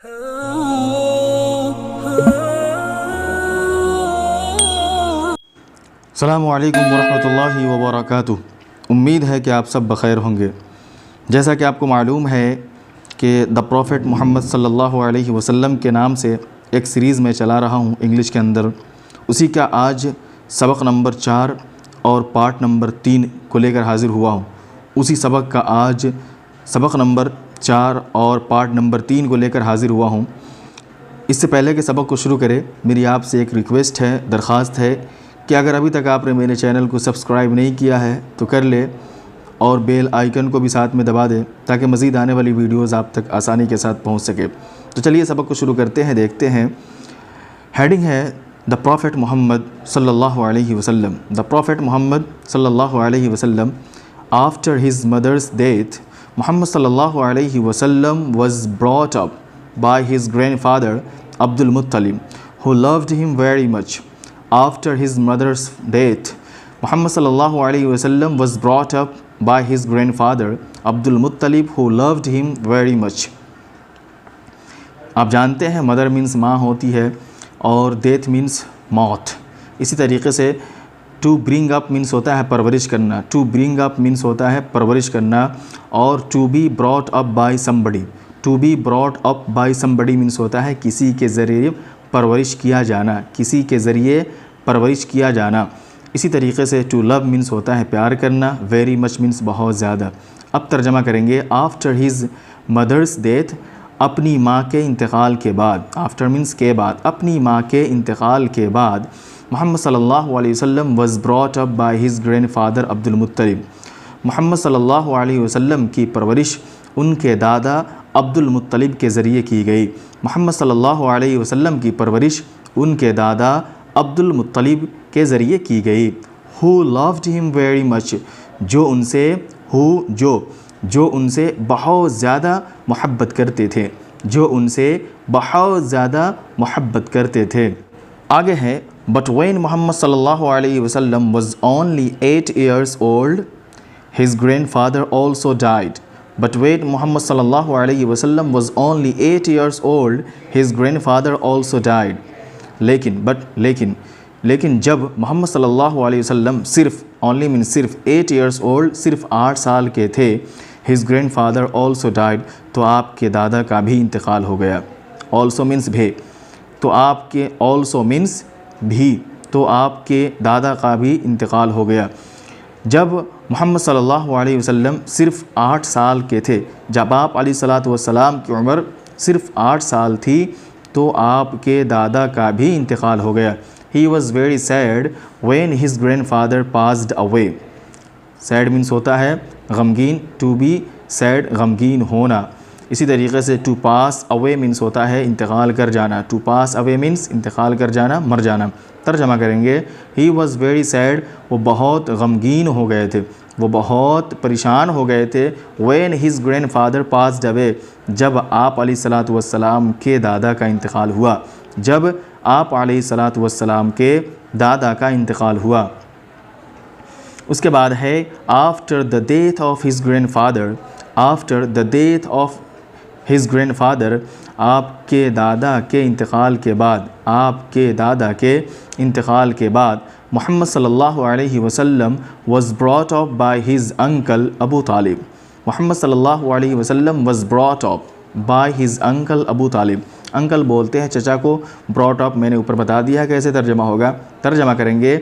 अस्सलामु अलैकुम वरहमतुल्लाहि वबरकातुहू। उम्मीद है कि आप सब बख़ैर होंगे। जैसा कि आपको मालूम है कि द प्रॉफ़ेट मोहम्मद सल्लल्लाहु अलैहि वसल्लम के नाम से एक सीरीज़ में चला रहा हूँ इंग्लिश के अंदर। उसी का आज सबक नंबर 4 और पार्ट नंबर 3 को लेकर हाज़िर हुआ हूँ। उसी सबक का आज सबक नंबर 4 और पार्ट नंबर 3 को लेकर हाज़िर हुआ हूँ। इससे पहले कि सबक को शुरू करें, मेरी आपसे एक रिक्वेस्ट है, दरख्वास्त है कि अगर अभी तक आपने मेरे चैनल को सब्सक्राइब नहीं किया है तो कर ले और बेल आइकन को भी साथ में दबा दें ताकि मज़ीद आने वाली वीडियोज़ आप तक आसानी के साथ पहुँच सके। तो चलिए सबक को शुरू करते हैं, देखते हैं। हेडिंग है द प्रॉफ़ेट मोहम्मद सल्लल्लाहु अलैहि वसल्लम। द प्रॉफ़ेट मोहम्मद सल्लल्लाहु अलैहि वसल्लम, after his mother's death, Muhammad सल्लल्लाहु अलैहि वसल्लम was brought up by his grandfather Abdul Muttalib, who loved him very much. After his mother's death, Muhammad sallallahu alaihi wasallam was brought up by his grandfather Abdul Muttalib, who loved him very much. आप जानते हैं mother means माँ होती है और death means मौत। इसी तरीके से टू ब्रिंग अप मीन्स होता है परवरिश करना, टू ब्रिंग अप मीन्स होता है परवरिश करना, और to be brought up by somebody, to be brought up by somebody means होता है किसी के ज़रिए परवरिश किया जाना, किसी के ज़रिए परवरिश किया जाना। इसी तरीके से टू लव मीन्स होता है प्यार करना, वेरी मच मीन्स बहुत ज़्यादा। अब तर्जमा करेंगे। आफ्टर हिज मदर्स डेथ, अपनी माँ के इंतकाल के बाद, आफ्टर मीन्स के बाद, अपनी माँ के इंतकाल के बाद, मोहम्मद सल्लल्लाहु अलैहि वसल्लम was brought up by his grandfather Abdul Muttalib. Muhammad सल्लल्लाहु अलैहि वसल्लम की परवरिश उनके दादा अब्दुल मुत्तलिब के ज़रिए की गई। मोहम्मद सल्लल्लाहु अलैहि वसल्लम की परवरिश उनके दादा अब्दुल मुत्तलिब के ज़रिए की गई। Who loved him very much, जो उनसे जो उनसे बहुत ज़्यादा मोहब्बत करते थे, जो उनसे बहुत ज़्यादा मोहब्बत करते थे। आगे है, बट व्हेन मोहम्मद सल्लल्लाहु अलैहि वसल्लम was only 8 years old, his grandfather also died. But when Muhammad sallallahu alaihi wasallam was only 8 years old, his grandfather also died. लेकिन जब मोहम्मद सल्लल्लाहु अलैहि वसल्लम सिर्फ ओनली मीन सिर्फ 8 years old, सिर्फ 8 साल के थे, his grandfather also died, तो आपके दादा का भी इंतकाल हो गया। also मीन्स भी, तो आपके also मीन्स भी, तो आपके दादा का भी इंतकाल हो गया। जब मोहम्मद सल्लल्लाहु अलैहि वसल्लम सिर्फ 8 साल के थे, जब आप अलैहिस्सलातु वस्सलाम की उम्र सिर्फ 8 साल थी, तो आपके दादा का भी इंतकाल हो गया। He was very sad when his grandfather passed away. Sad means होता है गमगीन, to be sad गमगीन होना। इसी तरीके से to pass away मीन्स होता है इंतकाल कर जाना, to pass away मीन्स इंतकाल कर जाना, मर जाना। तर्जमा करेंगे, he was very sad, वो बहुत गमगीन हो गए थे, वो बहुत परेशान हो गए थे। when his grandfather passed away, जब आप अलैहिस्सलातु वस्सलाम के दादा का इंतकाल हुआ, जब आप अलैहिस्सलातु वस्सलाम के दादा का इंतकाल हुआ। उसके बाद है, after the death of his grandfather, after the death of his grandfather, आपके दादा के इंतकाल के बाद, आपके दादा के इंतकाल के बाद, मोहम्मद सल्लल्लाहु अलैहि वसल्लम was brought up by his uncle Abu तालिब। मोहम्मद सल्लल्लाहु अलैहि वसल्लम was brought up by his uncle Abu Talib. Uncle बोलते हैं चचा को, brought up मैंने ऊपर बता दिया कैसे तर्जमा होगा। तर्जमा करेंगे,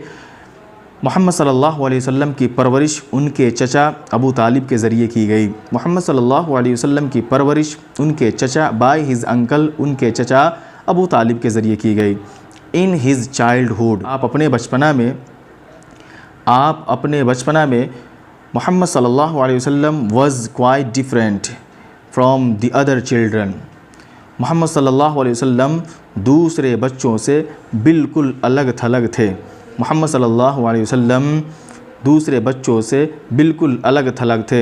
मोहम्मद सल्लल्लाहु अलैहि वसल्लम की परवरिश उनके चचा अबू तालिब के ज़रिए की गई। मोहम्मद सल्लल्लाहु अलैहि वसल्लम की परवरिश उनके चचा बाय हिज अंकल, उनके चचा अबू तालिब के ज़रिए की गई। इन हिज चाइल्डहुड, आप अपने बचपना में मोहम्मद सल्लल्लाहु अलैहि वसल्लम was quite different from the other children. Muhammad सल्लल्लाहु अलैहि वसल्लम दूसरे बच्चों से बिल्कुल अलग थलग थे। मोहम्मद सल्लल्लाहु अलैहि वसल्लम दूसरे बच्चों से बिल्कुल अलग थलग थे।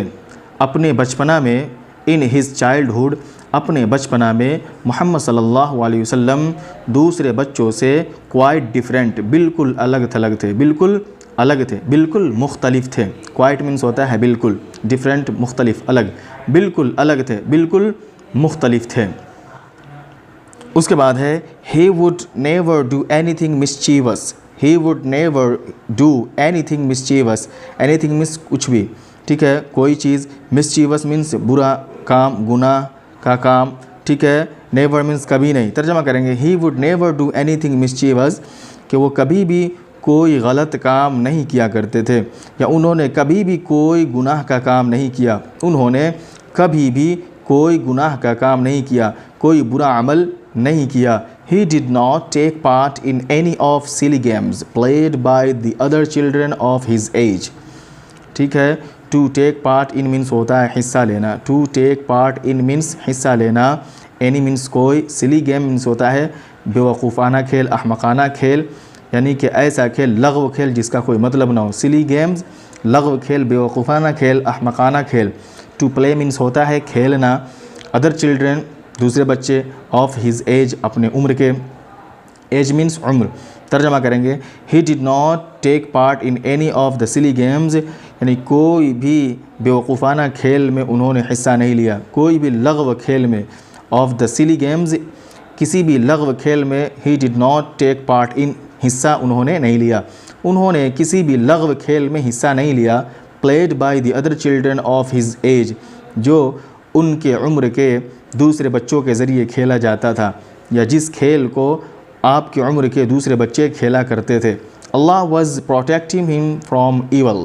अपने बचपना में, इन हिज चाइल्डहुड, अपने बचपना में मोहम्मद सल्लल्लाहु अलैहि वसल्लम दूसरे बच्चों से क्वाइट डिफरेंट, बिल्कुल अलग थलग थे, बिल्कुल अलग थे, बिल्कुल मुख्तलिफ थे। क्वाइट मीन्स होता है बिल्कुल, डिफरेंट मुख्तलिफ अलग, बिल्कुल अलग थे, बिल्कुल मुख्तलिफ थे। उसके बाद है he would never do anything mischievous, he would never do anything mischievous, anything means कुछ भी, ठीक है, कोई चीज़, mischievous means बुरा काम, गुनाह का काम, ठीक है, never means कभी नहीं। तर्जमा करेंगे he would never do anything mischievous, कि वो कभी भी कोई गलत काम नहीं किया करते थे, या उन्होंने कभी भी कोई गुनाह का काम नहीं किया, उन्होंने कभी भी कोई गुनाह का काम नहीं किया, कोई बुरा अमल नहीं किया। He did not take part in any of silly games played by the other children of his age, ठीक है। To take part in means होता है हिस्सा लेना, to take part in means हिस्सा लेना, any means कोई, silly game means होता है बेवकूफ़ाना खेल, अहमकाना खेल, यानी कि ऐसा खेल, लग़व खेल जिसका कोई मतलब ना हो। silly games लग़व खेल, बेवकूफ़ाना खेल, अहमकाना खेल। To play means होता है खेलना, other children दूसरे बच्चे, of his age अपने उम्र के, age means उम्र। तर्जमा करेंगे he did not take part in any of the silly games, यानी कोई भी बेवकूफ़ाना खेल में उन्होंने हिस्सा नहीं लिया, कोई भी लग़व खेल में, of the silly games किसी भी लग़व खेल में, he did not take part in हिस्सा उन्होंने नहीं लिया, उन्होंने किसी भी लग़व खेल में हिस्सा नहीं लिया। played by the other children of his age, जो उनके उम्र के दूसरे बच्चों के ज़रिए खेला जाता था, या जिस खेल को आपकी उम्र के दूसरे बच्चे खेला करते थे। Allah was protecting him from evil,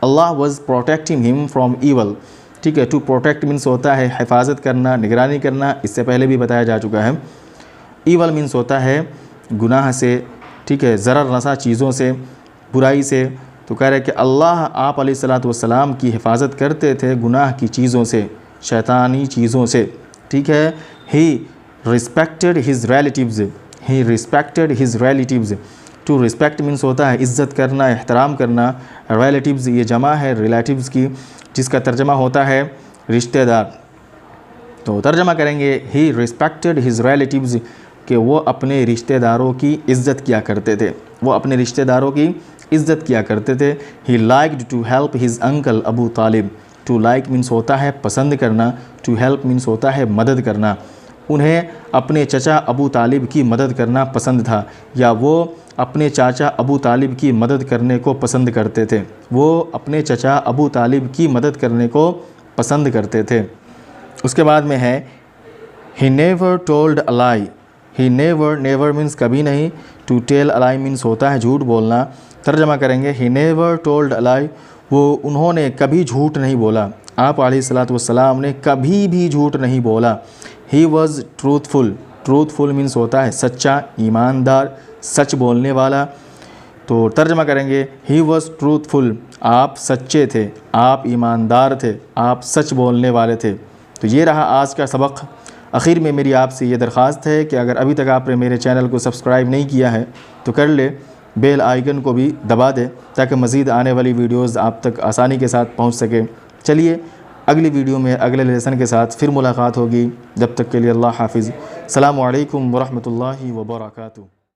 Allah was protecting him from evil, ठीक है। To protect means होता है हिफाजत करना, निगरानी करना, इससे पहले भी बताया जा चुका है। Evil means होता है गुनाह से, ठीक है, ज़रर रसा चीज़ों से, बुराई से। तो कह रहे कि अल्लाह आप अलैहिस्सलातु वस्सलाम की हिफाजत करते थे गुनाह की चीज़ों से, शैतानी चीज़ों से, ठीक है। He respected his relatives, he respected his relatives. To respect means होता है इज़्ज़त करना, एहतराम करना, रिलेटिव्स ये जमा है रिलेटिव्स की, जिसका तर्जमा होता है रिश्तेदार। तो तर्जमा करेंगे ही रिस्पेक्टेड हिज रिलेटिव्स, कि वो अपने रिश्तेदारों की इज़्ज़त किया करते थे, वो अपने रिश्तेदारों की इज़्ज़त किया करते थे। He liked to help his uncle Abu Talib, to like means होता है पसंद करना, टू हेल्प मीन्स होता है मदद करना। उन्हें अपने चचा अबू तालिब की मदद करना पसंद था, या वो अपने चाचा अबू तालिब की मदद करने को पसंद करते थे, वो अपने चचा अबू तालिब की मदद करने को पसंद करते थे। उसके बाद में है he never told a lie, he never, never means कभी नहीं, to tell a lie means होता है झूठ बोलना। तर्जमा करेंगे ही नेवर टोल्ड अ लाई, वो उन्होंने कभी झूठ नहीं बोला, आप अलैहिस्सलातु वस्सलाम ने कभी भी झूठ नहीं बोला। He was truthful, truthful means होता है सच्चा, ईमानदार, सच बोलने वाला। तो तर्जमा करेंगे ही वॉज़ ट्रूथफुल, आप सच्चे थे, आप ईमानदार थे, आप सच बोलने वाले थे। तो ये रहा आज का सबक। आखिर में मेरी आपसे ये दरख्वास्त है कि अगर अभी तक आपने मेरे चैनल को सब्सक्राइब नहीं किया है तो कर ले, बेल आइकन को भी दबा दें ताकि मज़ीद आने वाली वीडियोज़ आप तक आसानी के साथ पहुँच सके। चलिए अगली वीडियो में अगले लेसन के साथ फिर मुलाकात होगी। जब तक के लिए अल्लाह हाफिज़। अस्सलामु अलैकुम व रहमतुल्लाहि व बरकातुहू।